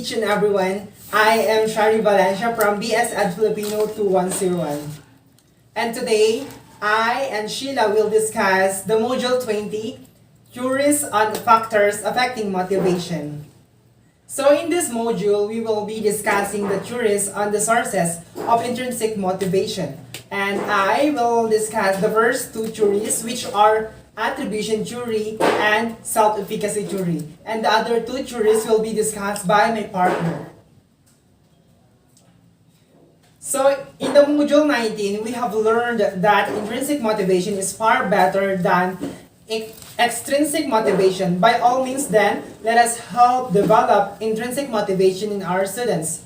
each and everyone. I am Sharry Valencia from BS Ed Filipino 2101. And today, I and Shiela will discuss the Module 20, Theories on Factors Affecting Motivation. So in this module, we will be discussing the theories on the sources of intrinsic motivation. And I will discuss the first two theories, which are attribution theory and self-efficacy theory. And the other two theories will be discussed by my partner. So in the module 19, we have learned that intrinsic motivation is far better than extrinsic motivation. By all means then, let us help develop intrinsic motivation in our students.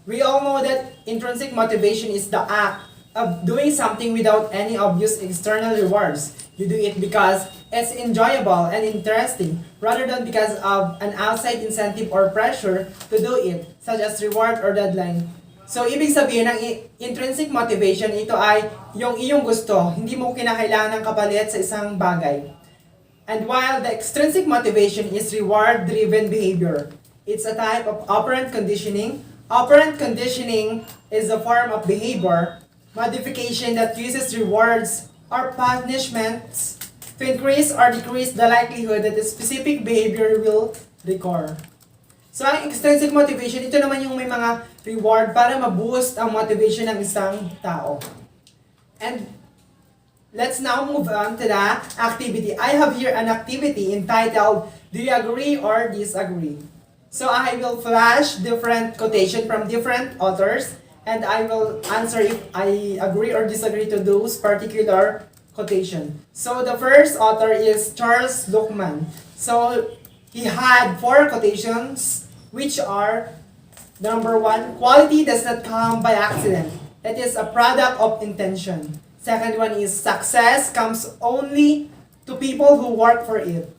We all know that intrinsic motivation is the act of doing something without any obvious external rewards. You do it because it's enjoyable and interesting, rather than because of an outside incentive or pressure to do it, such as reward or deadline. So, ibig sabihin ng intrinsic motivation, ito ay yung iyong gusto, hindi mo kinakailangan ng kapalit sa isang bagay. And while the extrinsic motivation is reward-driven behavior, it's a type of operant conditioning. Operant conditioning is a form of behavior modification that uses rewards or punishments to increase or decrease the likelihood that a specific behavior will recur. So, ang extrinsic motivation, ito naman yung may mga reward para ma-boost ang motivation ng isang tao. And let's now move on to the activity. I have here an activity entitled, Do you agree or disagree? So, I will flash different quotation from different authors and I will answer if I agree or disagree to those particular quotation. So, the first author is Charles Luckman. So, he had 4 quotations, which are, number 1, quality does not come by accident. It is a product of intention. Second one is, success comes only to people who work for it.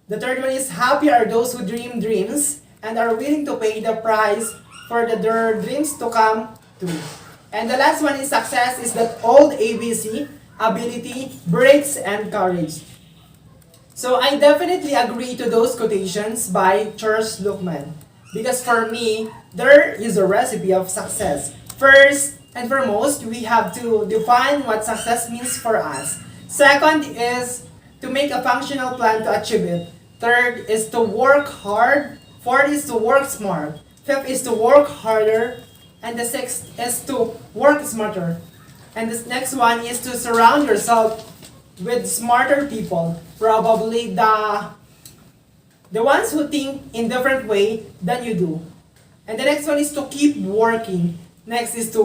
The third one is, happy are those who dream dreams and are willing to pay the price for their dreams to come true. And the last one is, success is that old ABC, ability, breaks, and courage. So I definitely agree to those quotations by Charles Luckman. Because for me, there is a recipe of success. First and foremost, we have to define what success means for us. Second is to make a functional plan to achieve it. Third is to work hard. Fourth is to work smart. Fifth is to work harder. And the sixth is to work smarter. And this next one is to surround yourself with smarter people, probably the ones who think in different way than you do. And the next one is to keep working. Next is to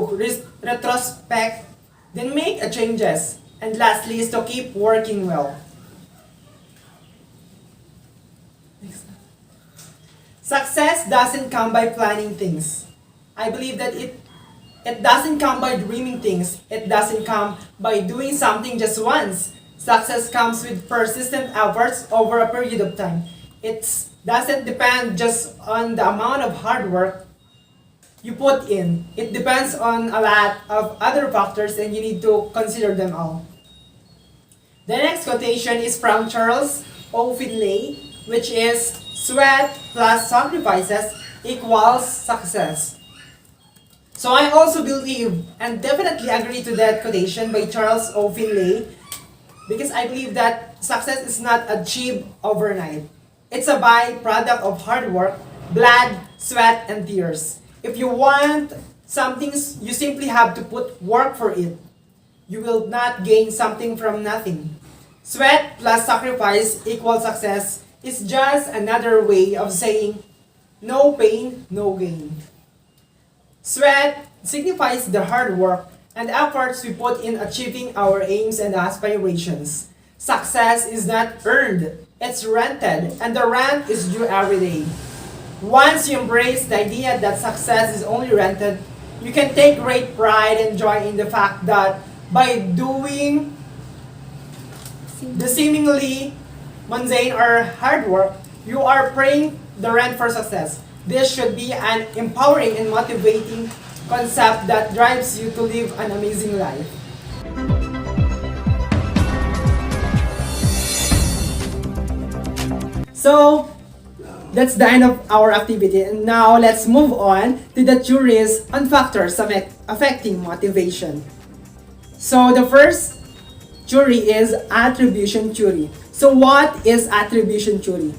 retrospect, then make a changes. And lastly is to keep working well. Success doesn't come by planning things. I believe that it doesn't come by dreaming things. It doesn't come by doing something just once. Success comes with persistent efforts over a period of time. It doesn't depend just on the amount of hard work you put in. It depends on a lot of other factors and you need to consider them all. The next quotation is from Charles O. Finlay, which is, sweat plus sacrifices equals success. So I also believe and definitely agree to that quotation by Charles O. Finlay, because I believe that success is not achieved overnight. It's a byproduct of hard work, blood, sweat, and tears. If you want something, you simply have to put work for it. You will not gain something from nothing. Sweat plus sacrifice equals success is just another way of saying no pain, no gain. Sweat signifies the hard work and efforts we put in achieving our aims and aspirations. Success is not earned, it's rented, and the rent is due every day. Once you embrace the idea that success is only rented, you can take great pride and joy in the fact that by doing the seemingly mundane or hard work, you are paying the rent for success. This should be an empowering and motivating concept that drives you to live an amazing life. So, That's the end of our activity. And now let's move on to the theories on factors affecting motivation. So the first theory is attribution theory. So what is attribution theory?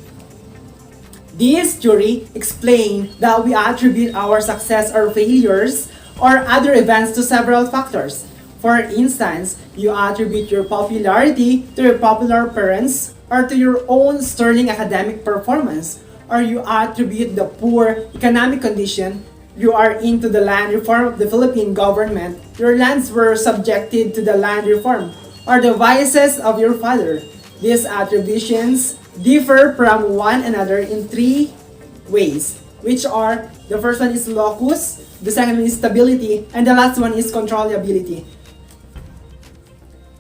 This theory explains that we attribute our success or failures or other events to several factors. For instance, you attribute your popularity to your popular parents or to your own sterling academic performance, or you attribute the poor economic condition you are into the land reform of the Philippine government. Your lands were subjected to the land reform, or the vices of your father. These attributions differ from one another in three ways, which are: the first one is locus, the second one is stability, and the last one is controllability.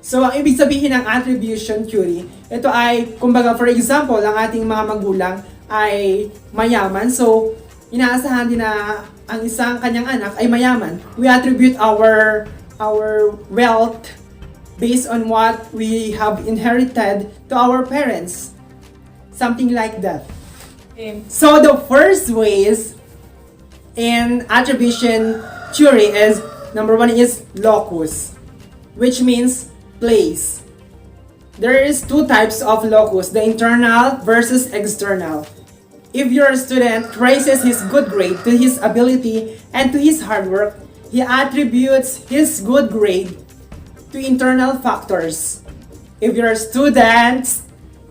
So, ang ibig sabihin ng attribution theory, ito ay, kumbaga, for example, ang ating mga magulang ay mayaman. So, inaasahan din na ang isang kanyang anak ay mayaman. We attribute our wealth based on what we have inherited to our parents. Something like that. So, the first ways in attribution theory is, number one is locus, which means place. There is two types of locus, the internal versus external. If your student traces his good grade to his ability and to his hard work, he attributes his good grade to internal factors. If your student,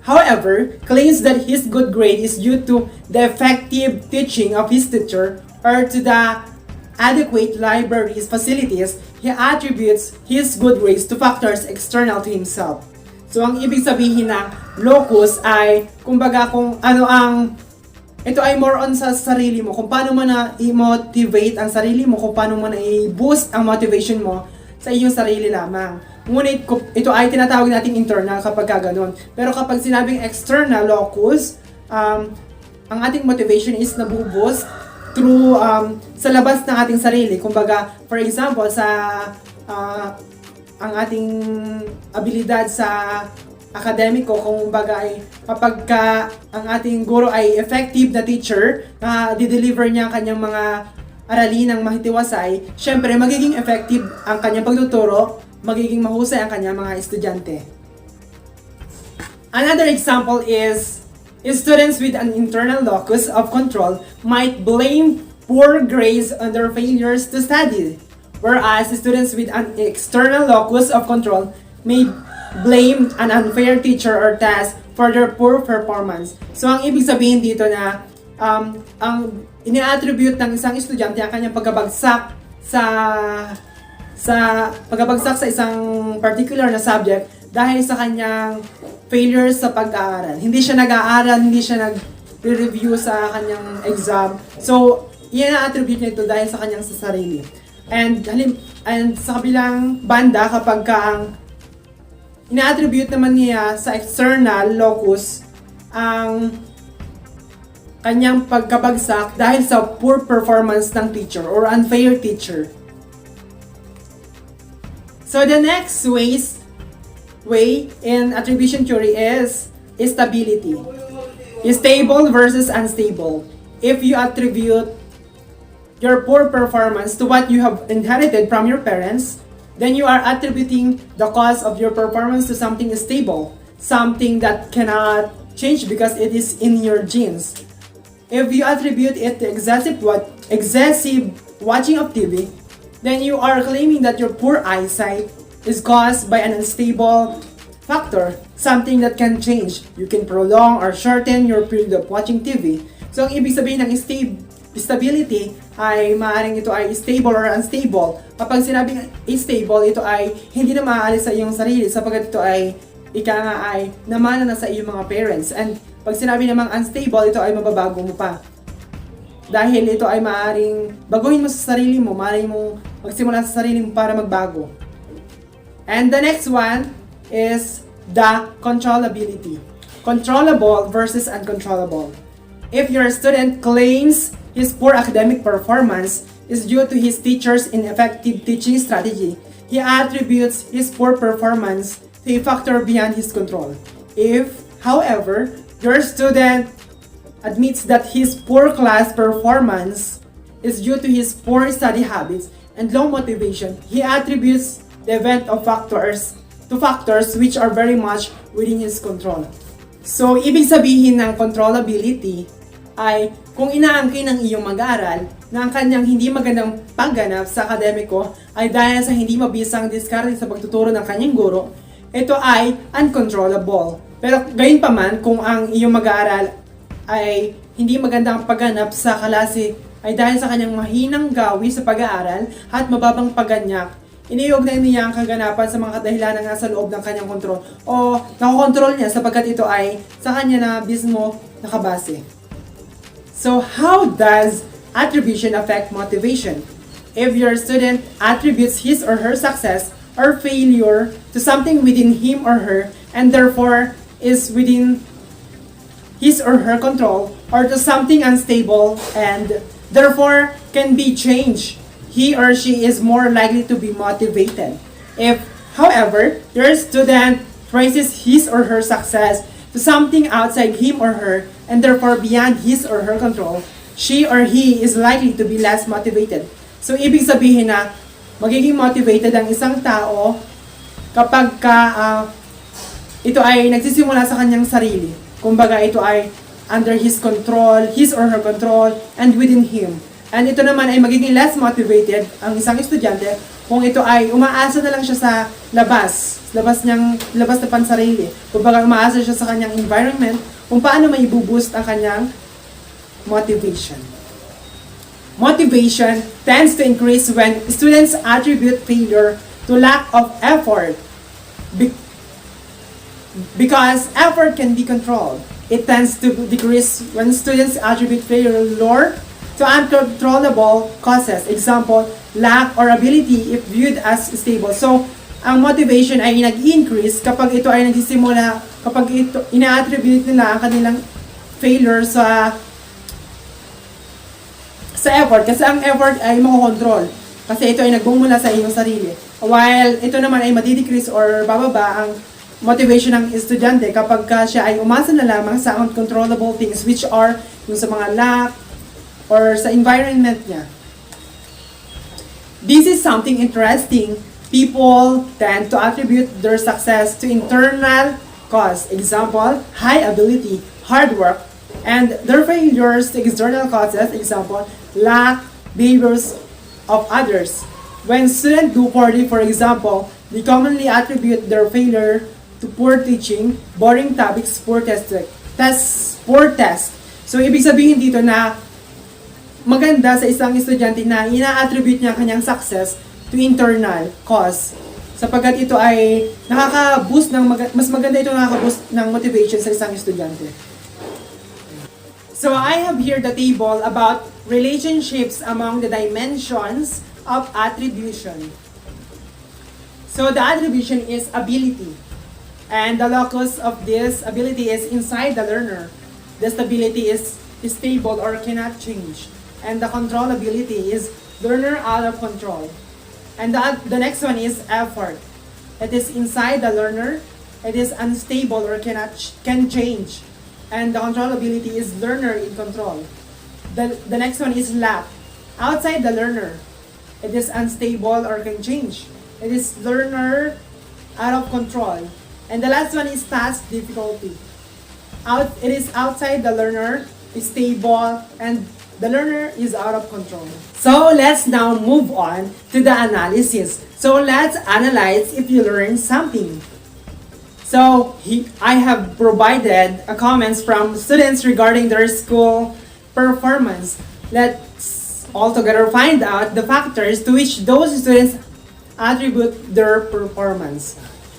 however, claims that his good grade is due to the effective teaching of his teacher or to the adequate libraries facilities, he attributes his good grades to factors external to himself. So, ang ibig sabihin ng locus ay, kumbaga, kung ano ang, ito ay more on sa sarili mo, kung paano mo na i-motivate ang sarili mo, kung paano mo na i-boost ang motivation mo sa iyong sarili lamang. Ngunit, ito ay tinatawag nating internal kapag gano'n. Pero kapag sinabing external locus, ang ating motivation is nabuboost through sa labas ng ating sarili. Kumbaga, for example, sa ang ating abilidad sa akademiko, kung baga ay kapag ang ating guro ay effective na teacher na di-deliver niya ang kanyang mga aralin ng mahitiwasay, syempre magiging effective ang kanyang pagtuturo, magiging mahusay ang kanyang mga estudyante. Another example is students with an internal locus of control might blame poor grades on their failures to study, whereas students with an external locus of control may blame an unfair teacher or task for their poor performance. So, ang ibig sabihin dito na ang ini-attribute ng isang estudyante ang kanyang pagkabagsak sa isang particular na subject dahil sa kanyang failures sa pag-aaral. Hindi siya nag-aaral, hindi siya nag-review sa kanyang exam. So, i-attribute niya ito dahil sa kanyang sarili. And sa kabilang banda, kapag ang ina-attribute naman niya sa external locus ang kanyang pagkabagsak dahil sa poor performance ng teacher or unfair teacher. So, the next way in attribution theory is stability. Stable versus unstable. If you attribute your poor performance to what you have inherited from your parents, then you are attributing the cause of your performance to something stable, something that cannot change because it is in your genes. If you attribute it to excessive watching of TV, then you are claiming that your poor eyesight is caused by an unstable factor, something that can change. You can prolong or shorten your period of watching TV. So, ang ibig sabihin ng stability ay maaaring ito ay stable or unstable. Kapag sinabing stable, ito ay hindi na maaalis sa iyong sarili sapagkat ito ay namana na sa iyong mga parents. And pag sinabi namang unstable, ito ay mababago mo pa. Dahil ito ay maaaring baguhin mo sa sarili mo, maaaring mong magsimula sa sarili mo para magbago. And the next one is the controllability. Controllable versus uncontrollable. If your student claims his poor academic performance is due to his teacher's ineffective teaching strategy, he attributes his poor performance to a factor beyond his control. If, however, your student admits that his poor class performance is due to his poor study habits and low motivation, he attributes the event of factors to factors which are very much within his control. So, ibig sabihin ng controllability ay kung inaangkin ng iyong mag-aaral na ang kanyang hindi magandang pagganap sa akademiko ay dahil sa hindi mabisang diskarte sa pagtuturo ng kanyang guro, ito ay uncontrollable. Pero gayon pa man, kung ang iyong mag-aaral ay hindi magandang pagganap sa klase ay dahil sa kanyang mahinang gawi sa pag-aaral at mababang pagganyak, iniugnay niya ang kaganapan sa mga kadahilanan nga sa loob ng kanyang kontrol o nakokontrol niya sapagkat ito ay sa kanya na mismo nakabase. So how does attribution affect motivation? If your student attributes his or her success or failure to something within him or her and therefore is within his or her control or to something unstable and therefore can be changed, he or she is more likely to be motivated. If, however, your student traces his or her success to something outside him or her and therefore beyond his or her control, she or he is likely to be less motivated. So, ibig sabihin na magiging motivated ang isang tao kapag ito ay nagsisimula sa kanyang sarili. Kumbaga, ito ay under his control, his or her control, and within him. And ito naman ay magiging less motivated ang isang estudyante kung ito ay umaasa na lang siya sa labas na pansarili. Kumbaga, umaasa siya sa kanyang environment kung paano may boost ang kanyang motivation. Motivation tends to increase when students attribute failure to lack of effort. Because effort can be controlled. It tends to decrease when students attribute failure to uncontrollable causes. Example, lack or ability if viewed as stable. So, ang motivation ay nag-increase kapag ito ay nagsisimula, kapag ito ina-attribute nila ang kanilang failure sa effort. Kasi ang effort ay makokontrol. Kasi ito ay nagbumula sa iyong sarili. While ito naman ay madi-decrease or bababa ang motivation ng estudyante kapag siya ay umasa na lamang sa uncontrollable things which are yung sa mga lack or sa environment niya. This is something interesting. People tend to attribute their success to internal cause. Example, high ability, hard work, and their failures to external causes. Example, lack, behaviors of others. When students do poorly, for example, they commonly attribute their failure to poor teaching, boring topics, poor test. So, ibig sabihin dito na maganda sa isang estudyante na ina-attribute niya kanyang success to internal cause. Sapagkat ito ay nakaka-boost mas maganda ito nakaka-boost ng motivation sa isang estudyante. So, I have here the table about relationships among the dimensions of attribution. So, the attribution is ability. And the locus of this ability is inside the learner. The stability is stable or cannot change. And the controllability is learner out of control. And the next one is effort. It is inside the learner. It is unstable or can change. And the controllability is learner in control. The next one is lack. Outside the learner. It is unstable or can change. It is learner out of control. And the last one is task difficulty. It is outside the learner, is stable, and the learner is out of control. So let's now move on to the analysis. So let's analyze if you learn something. So I have provided comments from students regarding their school performance. Let's all together find out the factors to which those students attribute their performance.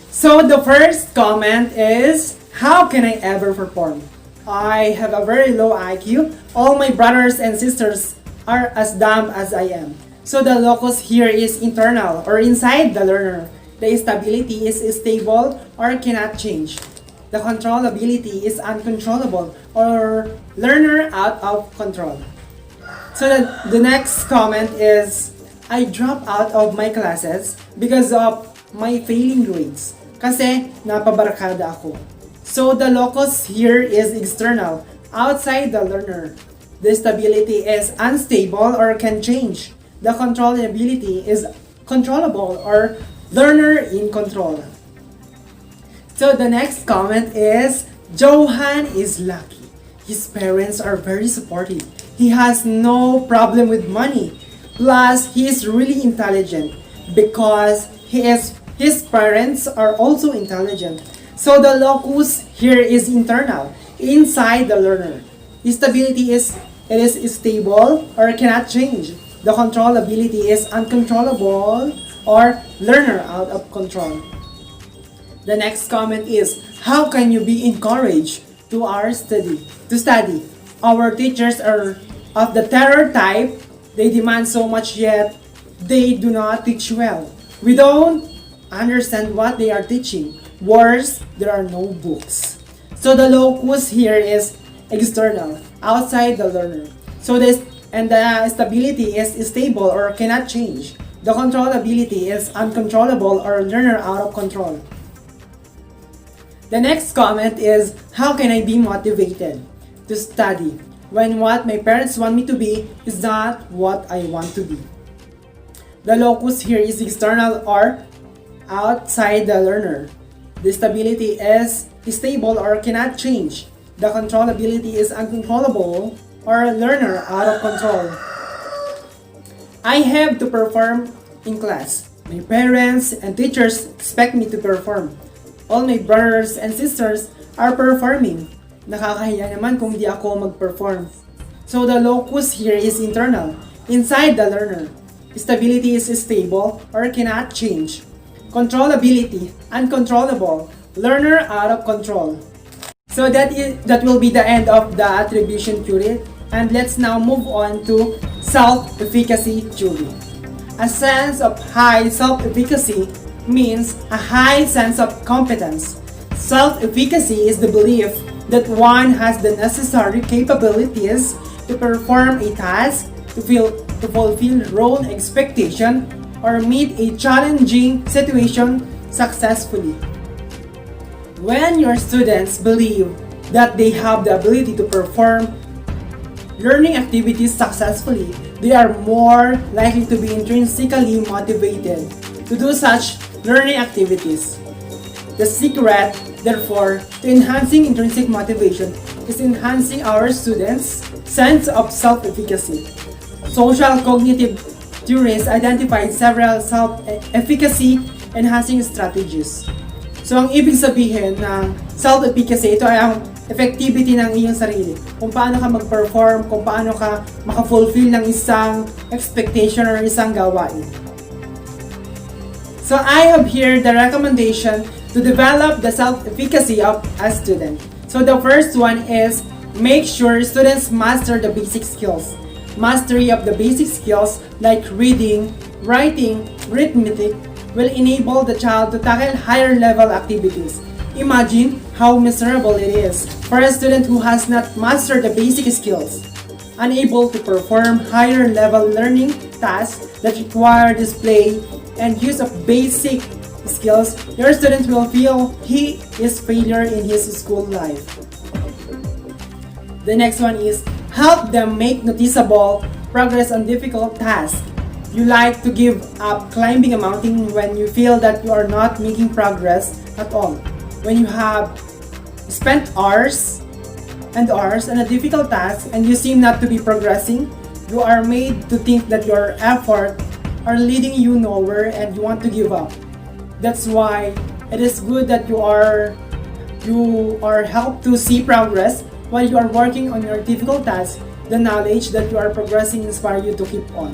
So the first comment is, how can I ever perform? I have a very low IQ. All my brothers and sisters are as dumb as I am. So the locus here is internal or inside the learner. The stability is stable or cannot change. The controllability is uncontrollable or learner out of control. So the next comment is, I drop out of my classes because of my failing grades. Kasi napabarkada ako. So the locus here is external outside the learner. The stability is unstable or can change. The controllability is controllable or learner in control. So the next comment is, Johan is lucky. His parents are very supportive. He has no problem with money. Plus, he is really intelligent because his parents are also intelligent. So the locus here is internal, inside the learner. Stability is stable or cannot change. The controllability is uncontrollable or learner out of control. The next comment is, how can you be encouraged to study? Our teachers are of the terror type. They demand so much yet they do not teach well. We don't understand what they are teaching. Worse, there are no books. So the locus here is external, outside the learner. So the stability is stable or cannot change. The controllability is uncontrollable or learner out of control. The next comment is, how can I be motivated to study when what my parents want me to be is not what I want to be? The locus here is external or outside the learner. The stability is stable or cannot change. The controllability is uncontrollable or learner out of control. I have to perform in class. My parents and teachers expect me to perform. All my brothers and sisters are performing. Nakakahiya naman kung di ako mag-perform. So the locus here is internal, inside the learner. Stability is stable or cannot change. Controllability, uncontrollable, learner out of control. So that will be the end of the attribution theory. And let's now move on to self-efficacy theory. A sense of high self-efficacy means a high sense of competence. Self-efficacy is the belief that one has the necessary capabilities to perform a task, to fulfill role expectation, or meet a challenging situation successfully. When your students believe that they have the ability to perform learning activities successfully, they are more likely to be intrinsically motivated to do such learning activities. The secret, therefore, to enhancing intrinsic motivation is enhancing our students' sense of self-efficacy. Social cognitive theories identified several self-efficacy enhancing strategies. So, ang ibig sabihin ng self-efficacy, ito ay ang effectivity ng iyong sarili. Kung paano ka mag-perform, kung paano ka maka-fulfill ng isang expectation or isang gawain. So I have here the recommendation to develop the self-efficacy of a student. So the first one is, make sure students master the basic skills. Mastery of the basic skills like reading, writing, arithmetic will enable the child to tackle higher level activities. Imagine how miserable it is for a student who has not mastered the basic skills, unable to perform higher level learning tasks that require display and use of basic skills. Your student will feel he is failure in his school life. The next one is, help them make noticeable progress on difficult tasks. You like to give up climbing a mountain when you feel that you are not making progress at all. When you have spent hours and hours on a difficult task and you seem not to be progressing, you are made to think that your effort are leading you nowhere and you want to give up. That's why it is good that you are helped to see progress while you are working on your difficult task. The knowledge that you are progressing inspire you to keep on.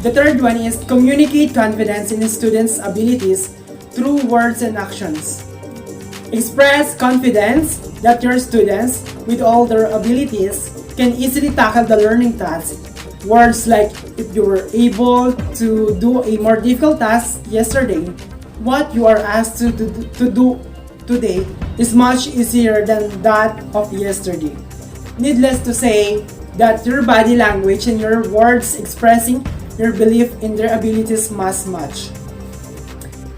The third one is, communicate confidence in students' abilities through words and actions. Express confidence that your students, with all their abilities, can easily tackle the learning task. Words like, if you were able to do a more difficult task yesterday, what you are asked to do today is much easier than that of yesterday. Needless to say that your body language and your words expressing your belief in their abilities must match.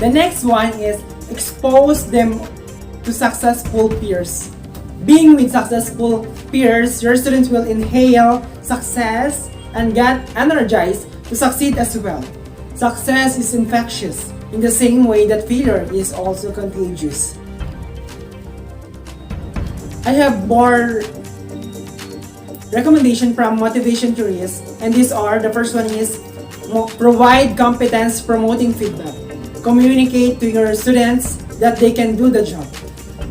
The next one is, expose them to successful peers. Being with successful peers, your students will inhale success and get energized to succeed as well. Success is infectious in the same way that failure is also contagious. I have more recommendation from motivation theories, and these are: the first one is provide competence promoting feedback. Communicate to your students that they can do the job.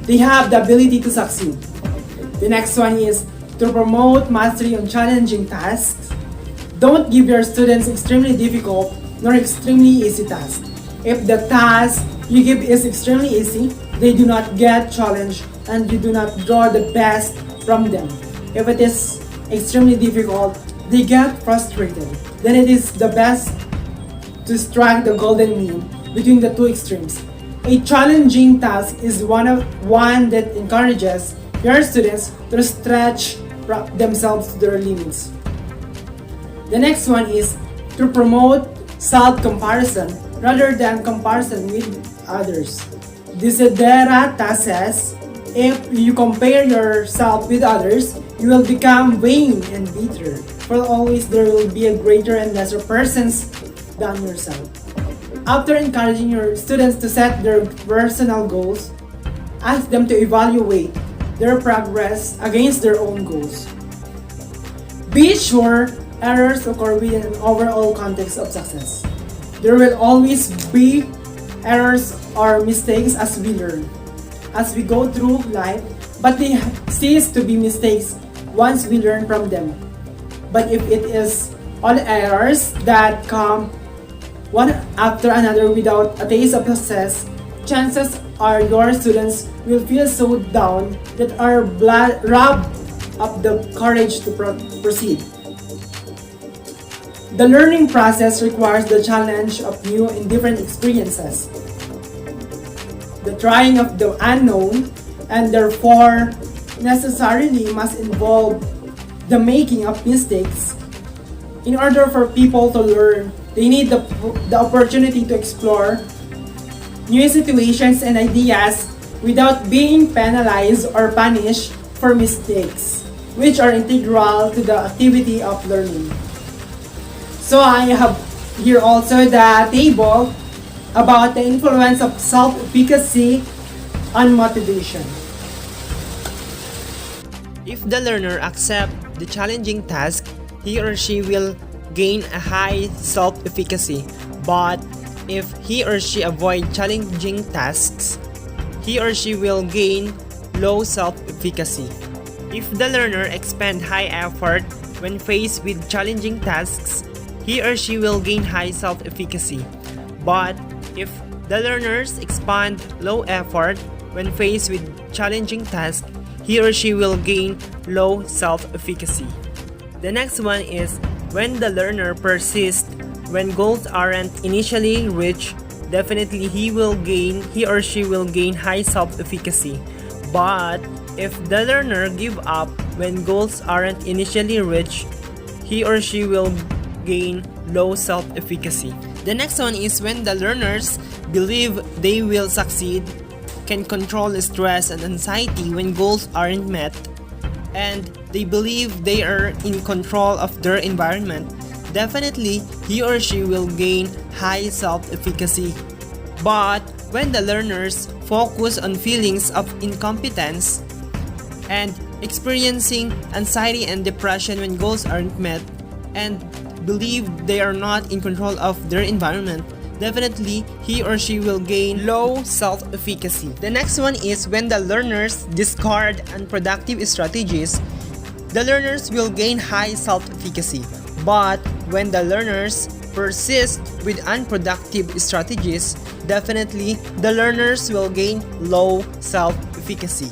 They have the ability to succeed. The next one is to promote mastery on challenging tasks. Don't give your students extremely difficult nor extremely easy tasks. If the task you give is extremely easy, they do not get challenged and you do not draw the best from them. If it is extremely difficult, they get frustrated. Then it is the best to strike the golden mean between the two extremes. A challenging task is one that encourages your students to stretch themselves to their limits. The next one is to promote self-comparison rather than comparison with others. Desiderata says, if you compare yourself with others, you will become vain and bitter. For always there will be a greater and lesser persons than yourself. After encouraging your students to set their personal goals, ask them to evaluate their progress against their own goals. Be sure errors occur within an overall context of success. There will always be errors or mistakes as we learn, as we go through life, but they cease to be mistakes once we learn from them. But if it is all errors that come one after another without a taste of success, chances are your students will feel so down that are robbed of the courage to proceed. The learning process requires the challenge of new and different experiences, the trying of the unknown, and therefore necessarily must involve the making of mistakes. In order for people to learn, they need the opportunity to explore new situations and ideas without being penalized or punished for mistakes, which are integral to the activity of learning. So I have here also the table about the influence of self-efficacy on motivation. If the learner accepts the challenging task, he or she will gain a high self-efficacy. But if he or she avoid challenging tasks, he or she will gain low self-efficacy. If the learner expend high effort when faced with challenging tasks, he or she will gain high self-efficacy. But if the learners expend low effort when faced with challenging tasks, he or she will gain low self-efficacy. The next one is when the learner persists when goals aren't initially reached, definitely he or she will gain high self-efficacy. But if the learner give up when goals aren't initially reached, he or she will gain low self-efficacy. The next one is when the learners believe they will succeed, can control stress and anxiety when goals aren't met, and they believe they are in control of their environment, definitely he or she will gain high self-efficacy. But when the learners focus on feelings of incompetence and experiencing anxiety and depression when goals aren't met, and believe they are not in control of their environment, definitely he or she will gain low self-efficacy. The next one is when the learners discard unproductive strategies, the learners will gain high self-efficacy. But when the learners persist with unproductive strategies, definitely the learners will gain low self-efficacy.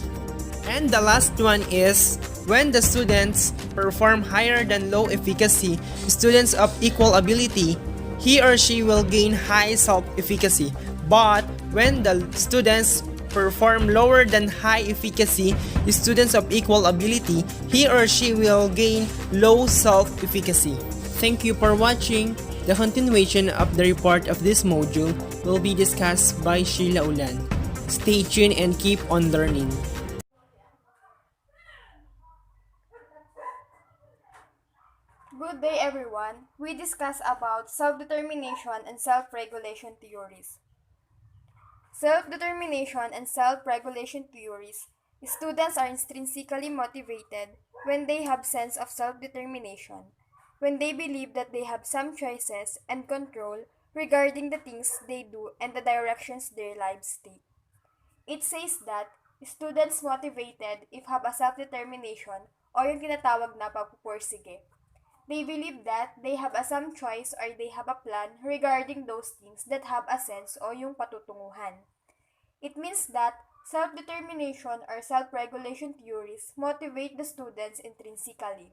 And the last one is when the students perform higher than low efficacy students of equal ability, he or she will gain high self-efficacy. But when the students perform lower than high efficacy students of equal ability, he or she will gain low self-efficacy. Thank you for watching. The continuation of the report of this module will be discussed by Shiela Ulan. Stay tuned and keep on learning. we discuss about self-determination and self-regulation theories. Self-determination and self-regulation theories. Students are intrinsically motivated when they have sense of self-determination, when they believe that they have some choices and control regarding the things they do and the directions their lives take. It says that students motivated if have a self-determination o yung tinatawag na pagpupursige. They believe that they have a some choice or they have a plan regarding those things that have a sense o yung patutunguhan. It means that self-determination or self-regulation theories motivate the students intrinsically.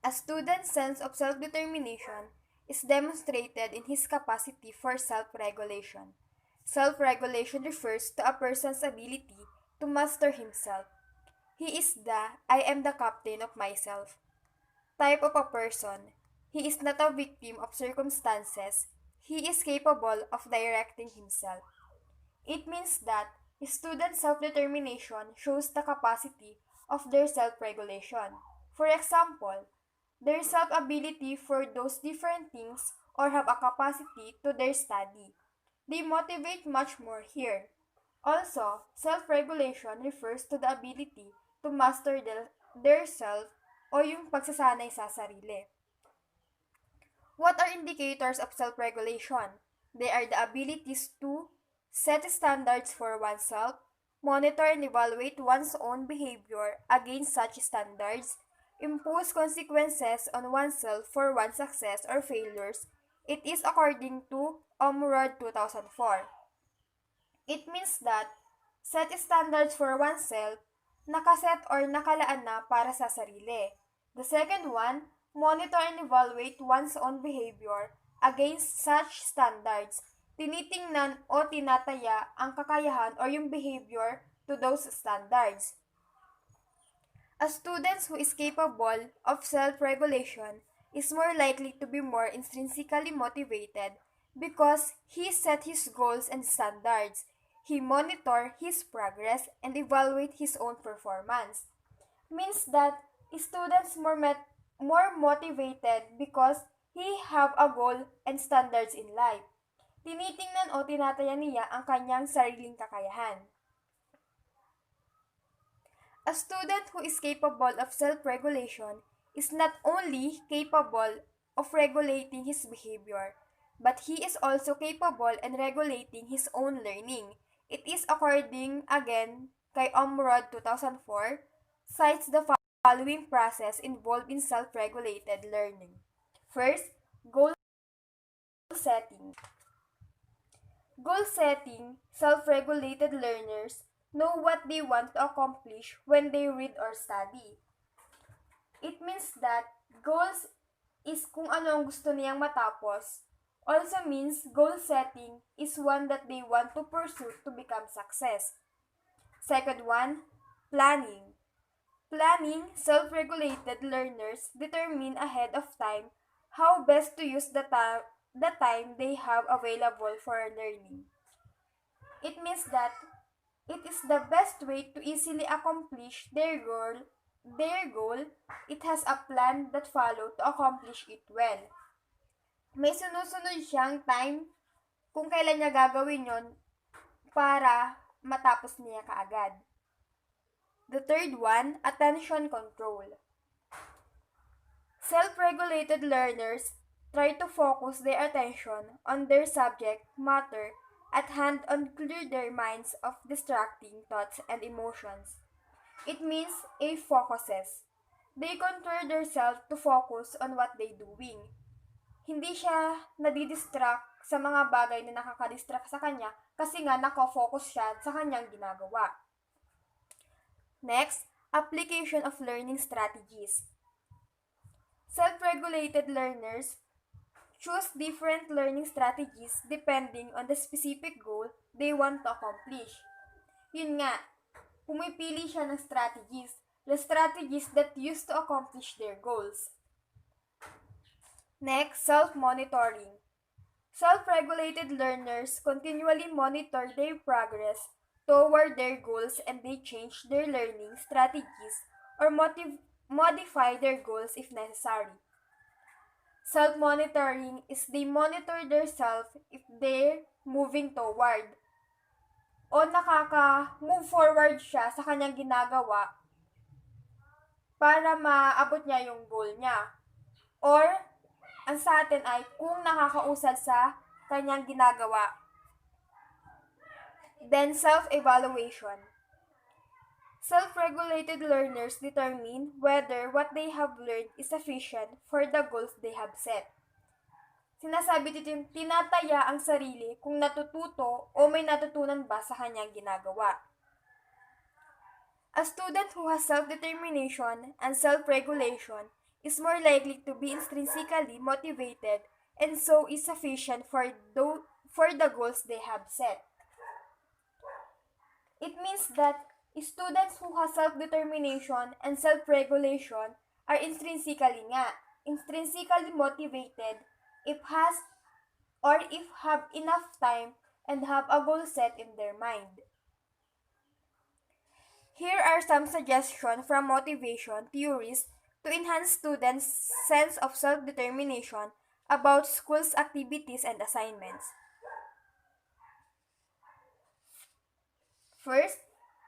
A student's sense of self-determination is demonstrated in his capacity for self-regulation. Self-regulation refers to a person's ability to master himself. He is the I am the captain of myself type of a person. He is not a victim of circumstances. He is capable of directing himself. It means that student self-determination shows the capacity of their self-regulation. For example, their self-ability for those different things or have a capacity to their study. They motivate much more here. Also, self-regulation refers to the ability to master their self o yung pagsasanay sa sarili. What are indicators of self-regulation? They are the abilities to set standards for oneself, monitor and evaluate one's own behavior against such standards, impose consequences on oneself for one's success or failures. It is according to Omrod 2004. It means that set standards for oneself, nakaset or nakalaan na para sa sarili. The second one, monitor and evaluate one's own behavior against such standards. Tinitingnan o tinataya ang kakayahan or yung behavior to those standards. A student who is capable of self-regulation is more likely to be more intrinsically motivated because he set his goals and standards. He monitor his progress and evaluate his own performance. Means that students more motivated because he have a goal and standards in life. Tinitingnan o tinataya niya ang kanyang sariling kakayahan. A student who is capable of self-regulation is not only capable of regulating his behavior, but he is also capable in regulating his own learning. It is according again kay Omrod 2004, cites the following process involved in self-regulated learning. First, goal setting. Goal setting, self-regulated learners know what they want to accomplish when they read or study. It means that goals is kung ano ang gusto niyang matapos. Also means goal setting is one that they want to pursue to become success. Second one, planning. Planning, self-regulated learners determine ahead of time how best to use the time they have available for learning. It means that it is the best way to easily accomplish their goal. It has a plan that follow to accomplish it well. May sunod-sunod siyang time kung kailan niya gagawin yon para matapos niya kaagad. The third one, attention control. Self-regulated learners try to focus their attention on their subject matter at hand and clear their minds of distracting thoughts and emotions. It means A focuses. They control themselves to focus on what they doing. Hindi siya nadidistract sa mga bagay na nakakadistract sa kanya kasi nga nakafocus siya sa kanyang ginagawa. Next, application of learning strategies. Self-regulated learners choose different learning strategies depending on the specific goal they want to accomplish. Yun nga, pumipili siya ng strategies, the strategies that used to accomplish their goals. Next, self-monitoring. Self-regulated learners continually monitor their progress toward their goals and they change their learning strategies or modify their goals if necessary. Self-monitoring is they monitor their self if they're moving toward o nakaka-move forward siya sa kanyang ginagawa para maabot niya yung goal niya. Or, ang sa atin ay kung nakakausad sa kanyang ginagawa. Then, self-evaluation. Self-regulated learners determine whether what they have learned is sufficient for the goals they have set. Sinasabi dito yung tinataya ang sarili kung natututo o may natutunan ba sa kanyang ginagawa. A student who has self-determination and self-regulation is more likely to be intrinsically motivated and so is sufficient for the goals they have set. It means that students who have self-determination and self-regulation are intrinsically motivated if have enough time and have a goal set in their mind. Here are some suggestions from motivation theories to enhance students' sense of self-determination about school's activities and assignments. First,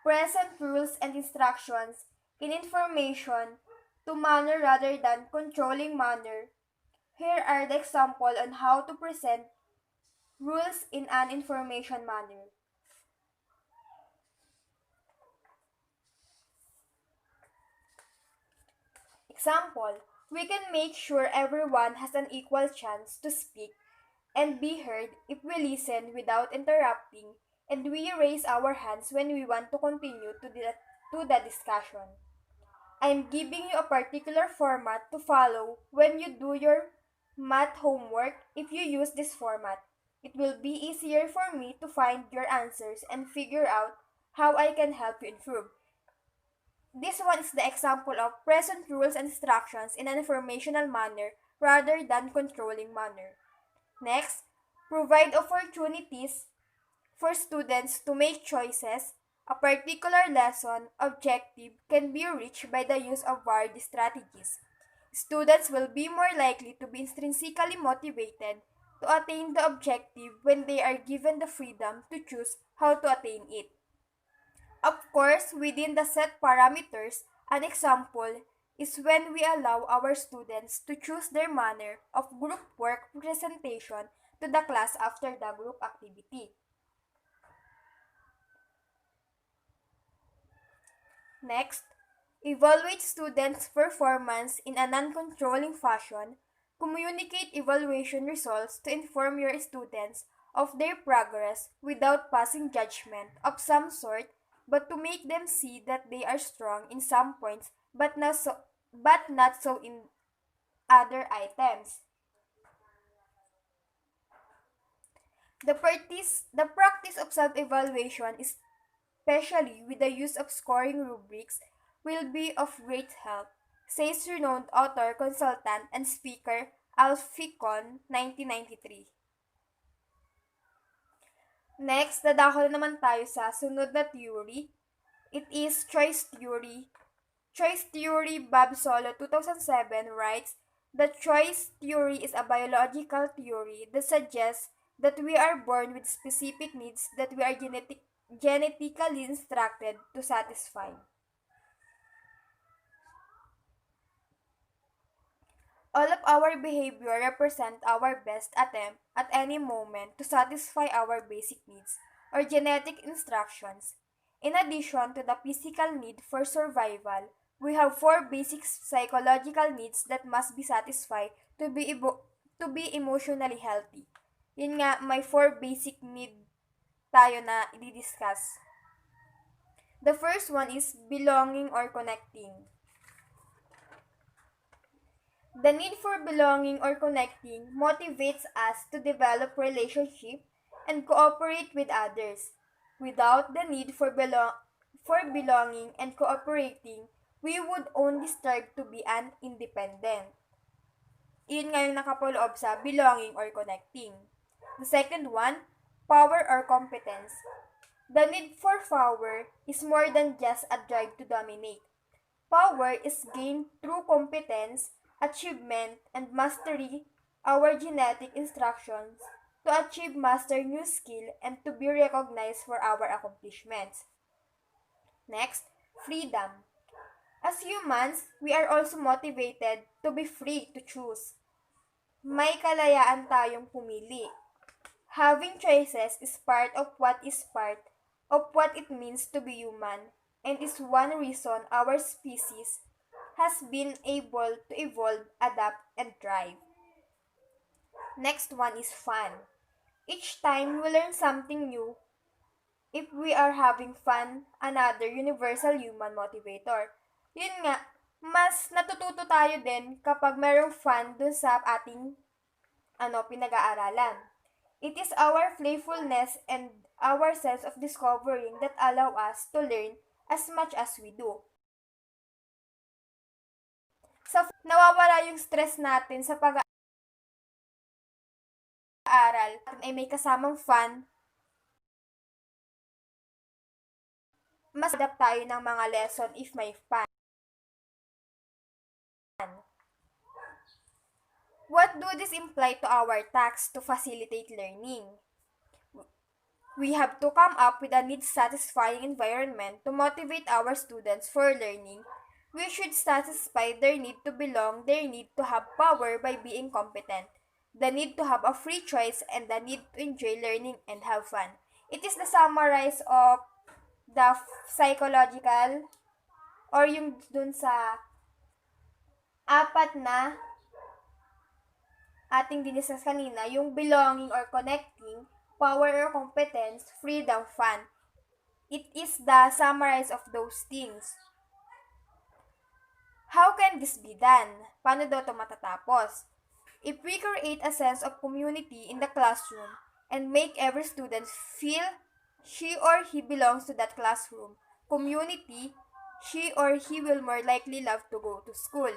present rules and instructions in information to manner rather than controlling manner. Here are the examples on how to present rules in an information manner. Example, we can make sure everyone has an equal chance to speak and be heard if we listen without interrupting and we raise our hands when we want to continue to the discussion. I'm giving you a particular format to follow when you do your math homework. If you use this format, it will be easier for me to find your answers and figure out how I can help you improve. This one is the example of present rules and instructions in an informational manner rather than controlling manner. Next, provide opportunities for students to make choices. A particular lesson objective can be reached by the use of varied strategies. Students will be more likely to be intrinsically motivated to attain the objective when they are given the freedom to choose how to attain it. Of course, within the set parameters, an example is when we allow our students to choose their manner of group work presentation to the class after the group activity. Next, evaluate students' performance in a non-controlling fashion. Communicate evaluation results to inform your students of their progress without passing judgment of some sort, but to make them see that they are strong in some points but not so in other items. The practice of self-evaluation, especially with the use of scoring rubrics, will be of great help, says renowned author, consultant, and speaker Alficon, 1993. Next, dadako na naman tayo sa sunod na theory. It is choice theory. Choice theory, Bob Solo, 2007, writes, the choice theory is a biological theory that suggests that we are born with specific needs that we are genetically instructed to satisfy. All of our behavior represent our best attempt at any moment to satisfy our basic needs or genetic instructions. In addition to the physical need for survival, we have four basic psychological needs that must be satisfied to be emotionally healthy. Yun nga, may four basic need tayo na i-discuss. The first one is belonging or connecting. The need for belonging or connecting motivates us to develop relationship and cooperate with others. Without the need for belonging and cooperating, we would only strive to be an independent. Iyon nga yung nakapoloob sa belonging or connecting. The second one, power or competence. The need for power is more than just a drive to dominate. Power is gained through competence achievement, and mastery our genetic instructions to achieve master new skill and to be recognized for our accomplishments. Next, freedom. As humans, we are also motivated to be free to choose. May kalayaan tayong pumili. Having choices is part of what it means to be human and is one reason our species has been able to evolve, adapt, and thrive. Next one is fun. Each time we learn something new, if we are having fun, another universal human motivator. Yun nga, mas natututo tayo din kapag merong fun dun sa ating pinag-aaralan. It is our playfulness and our sense of discovering that allow us to learn as much as we do. Nawawala yung stress natin sa pag-aaral ay may kasamang fun, mas adapt tayo ng mga lesson if may fun. What do this imply to our tasks to facilitate learning? We have to come up with a need-satisfying environment to motivate our students for learning. We should satisfy their need to belong, their need to have power by being competent, the need to have a free choice, and the need to enjoy learning and have fun. It is the summarize of the psychological or yung dun sa apat na ating diniscuss kanina, yung belonging or connecting, power or competence, freedom, fun. It is the summarize of those things. How can this be done? Paano daw ito matatapos? If we create a sense of community in the classroom and make every student feel she or he belongs to that classroom, community, she or he will more likely love to go to school.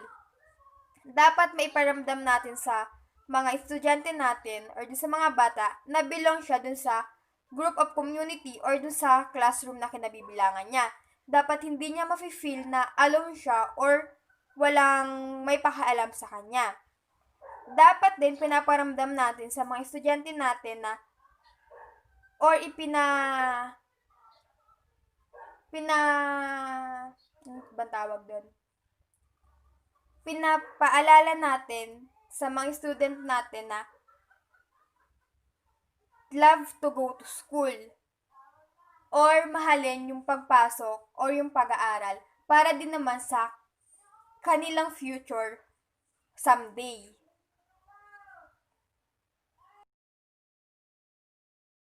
Dapat maiparamdam natin sa mga estudyante natin or dun sa mga bata na belong siya dun sa group of community or dun sa classroom na kinabibilangan niya. Dapat hindi niya mafe-feel na alone siya or walang may pakaalam sa kanya. Dapat din pinaparamdam natin sa mga estudyante natin na or ano bang tawag doon? Pinapaalala natin sa mga student natin na love to go to school or mahalin yung pagpasok or yung pag-aaral para din naman sa kanilang future someday.